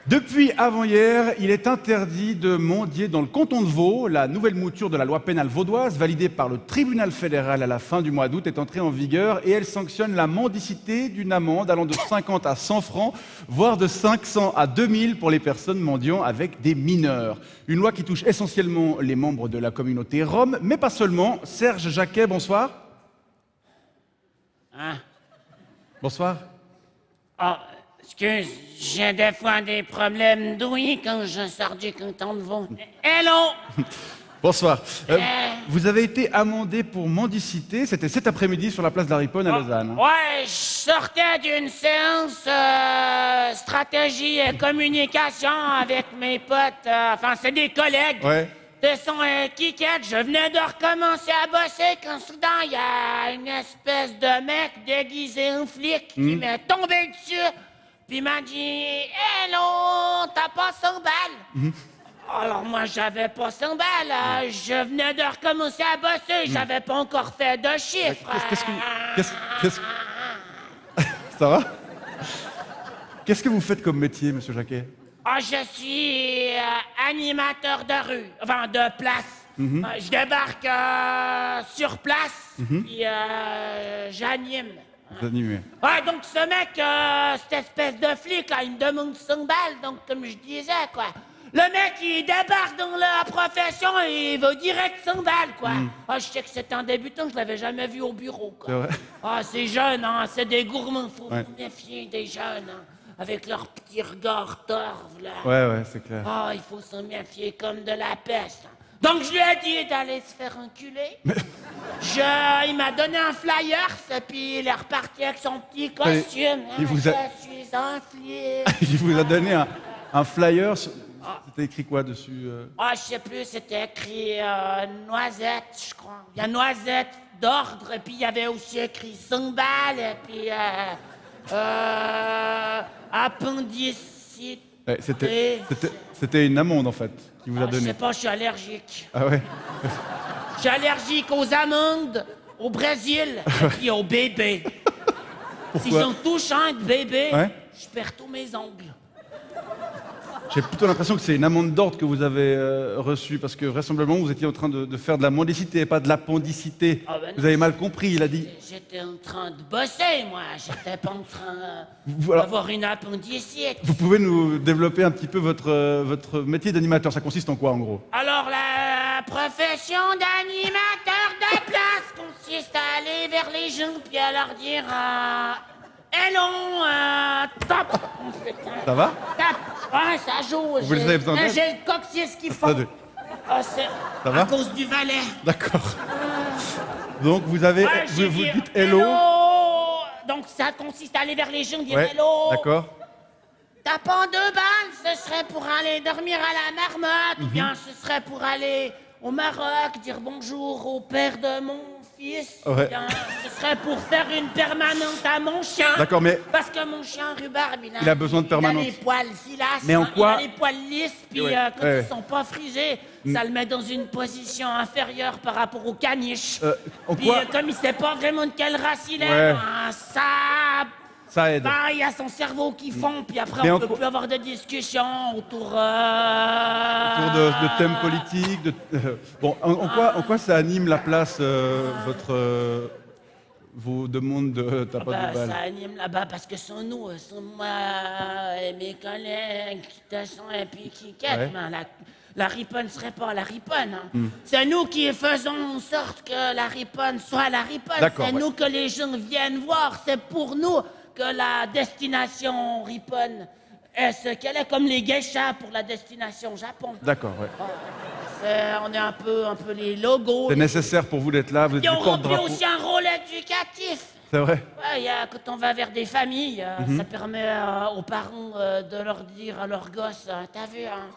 Depuis avant-hier, il est interdit de mendier dans le canton de Vaud. La nouvelle mouture de la loi pénale vaudoise, validée par le tribunal fédéral à la fin du mois d'août, est entrée en vigueur et elle sanctionne la mendicité d'une amende allant de 50 à 100 francs, voire de 500 à 2000 pour les personnes mendiant avec des mineurs. Une loi qui touche essentiellement les membres de la communauté rome, mais pas seulement. Serge Jacquet, bonsoir. Hein? Bonsoir. Oh, excuse, j'ai des fois des problèmes d'ouïe quand je sors du canton de Vaud. Hello! Bonsoir. Vous avez été amendé pour mendicité. C'était cet après-midi sur la place de la Riponne à Lausanne. Ouais, je sortais d'une séance stratégie et communication avec mes potes. Enfin, c'est des collègues. Ouais. De son kickette, je venais de recommencer à bosser quand soudain il y a une espèce de mec déguisé en flic qui m'est tombé dessus. Puis il m'a dit « Hello, t'as pas 100 balles? Alors moi j'avais pas 100 balles, je venais de recommencer à bosser, j'avais pas encore fait de chiffres. Ça va? Qu'est-ce que vous faites comme métier, monsieur Jacquet? Ah, je suis animateur de rue, enfin de place. Je débarque sur place, puis j'anime. Vous animez. Ouais, donc ce mec, cette espèce de flic, là, il me demande 100 balles, donc comme je disais, quoi. Le mec, il débarque dans la profession et il veut direct 100 balles, quoi. Ah, je sais que c'est un débutant, je l'avais jamais vu au bureau, quoi. C'est vrai? Ah, c'est jeune, hein, c'est des gourmands, faut Ouais. vous méfier des jeunes, hein, avec leur petit regard torve, là. Ouais, c'est clair. Ah, il faut s'en méfier comme de la peste. Donc je lui ai dit d'aller se faire enculer. Il m'a donné un flyer, et puis il est reparti avec son petit costume. il vous a- Je suis un flic. Il vous a donné un flyer. C'était écrit quoi dessus? Ah, je sais plus, c'était écrit noisette, je crois. Il y a noisette d'ordre, et puis il y avait aussi écrit 100 balles, et puis appendicite. Ouais, c'était une amende, en fait, qu'il vous a Je donnée. sais pas, je suis allergique. Ah ouais? Je suis allergique aux amandes, au Brésil et puis aux bébés. S'ils Pourquoi? sont touchants de bébés, Ouais. je perds tous mes ongles. J'ai plutôt l'impression que c'est une amende d'ordre que vous avez reçue, parce que vraisemblablement, vous étiez en train de faire de la mendicité et pas de l'appendicité. Ah ben non. Vous avez mal compris, il a dit. J'étais en train de bosser, moi. J'étais pas en train Voilà. d'avoir une appendicite. Vous pouvez nous développer un petit peu votre métier d'animateur. Ça consiste en quoi, en gros? Alors, la profession d'animateur de place consiste à aller vers les gens puis à leur dire Hello, top! Ça va? Top! Ouais, ça joue. Vous avez besoin d'aide? J'ai le coccyx qui fond. Attendez. Ah, c'est Ça à va? cause du valet. D'accord. Donc, vous avez, Ouais, j'ai vous dit, dites hello. Donc, ça consiste à aller vers les gens, dire Ouais, hello. d'accord. T'as pas 2 balles, ce serait pour aller dormir à la marmotte, ou bien ce serait pour aller au Maroc, dire bonjour au père de mon fils. Ouais. Ou bien ce serait pour faire une permanente à mon chien. D'accord, mais Parce que mon chien rhubarbe, Il a besoin de permanente. Il a les poils filasses, Mais en quoi- il a les poils lisses, puis Ouais, quand ouais. ils sont pas frisés, ça le met dans une position inférieure par rapport au caniche. en Puis quoi comme il sait pas vraiment de quelle race il est, Ouais. ben, ça aide? il y a son cerveau qui fond, puis après Mais on en peut quoi- plus avoir de discussion autour Autour de thèmes politiques. Bon, en quoi ça anime la place, vos demandes de t'as pas de ça balles? anime là-bas parce que sans nous, sans moi et mes collègues qui te sont et puis qui quittent, Ouais. ben, la riponne serait pas la riponne. Hein. C'est nous qui faisons en sorte que la riponne soit la riponne. D'accord, C'est ouais. nous que les gens viennent voir. C'est pour nous que la destination riponne est ce qu'elle est, comme les geishas pour la destination Japon. D'accord, ouais. On est un peu les logos. C'est nécessaire pour vous d'être là, vous êtes Et du on remplit porte-drapeau. aussi un rôle éducatif. C'est vrai? Ouais, quand on va vers des familles, ça permet aux parents de leur dire à leurs gosses, t'as vu, hein,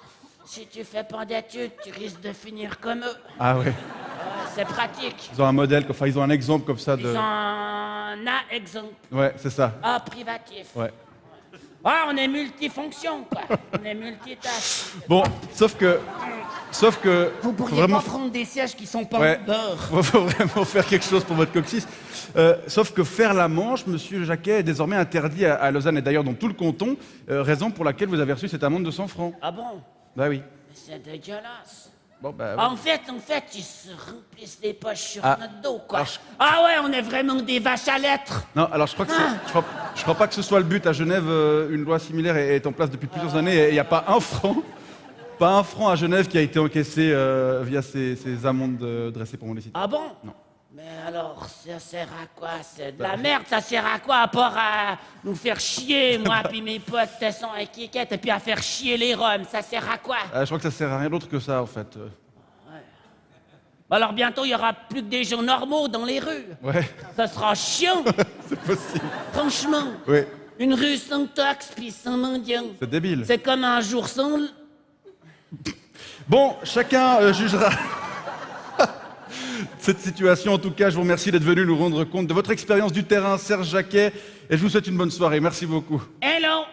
si tu fais pas d'études, tu risques de finir comme eux. Ah ouais. C'est pratique. Ils ont un modèle, enfin ils ont un exemple comme ça de... Ils ont un A-exemple, Ouais, c'est ça. A privatif. Ouais. Ouais, on est multifonction, quoi. On est multitâche. Bon, sauf que Sauf que... Vous faut pourriez vraiment... pas prendre des sièges qui sont pas Ouais. en beurre. Faut vraiment faire quelque chose pour votre coccyx. Sauf que faire la manche, monsieur Jacquet, est désormais interdit à Lausanne et d'ailleurs dans tout le canton, raison pour laquelle vous avez reçu cette amende de 100 francs. Ah bon? Bah oui. Mais c'est dégueulasse. Bon, bah, En fait, ils se remplissent les poches sur Ah. notre dos, quoi. Alors, Ah ouais, on est vraiment des vaches à lettres. Non, alors je crois que je crois pas que ce soit le but. À Genève, une loi similaire est en place depuis plusieurs années et il n'y a pas un franc à Genève qui a été encaissé via ces amendes dressées pour mendicité. Ah bon? Non. Mais alors, ça sert à quoi? C'est de la merde, ça sert à quoi? À part à nous faire chier, moi puis mes potes, Tesson et Kikette, et puis à faire chier les Roms, ça sert à quoi? Je crois que ça sert à rien d'autre que ça, en fait. Alors bientôt, il y aura plus que des gens normaux dans les rues. Ouais, Ça sera chiant, c'est possible. franchement. Oui, Une rue sans taxe puis sans mendiant. c'est débile. C'est comme un jour sans... Bon, chacun jugera cette situation. En tout cas, je vous remercie d'être venu nous rendre compte de votre expérience du terrain, Serge Jacquet, et je vous souhaite une bonne soirée. Merci beaucoup. Hello!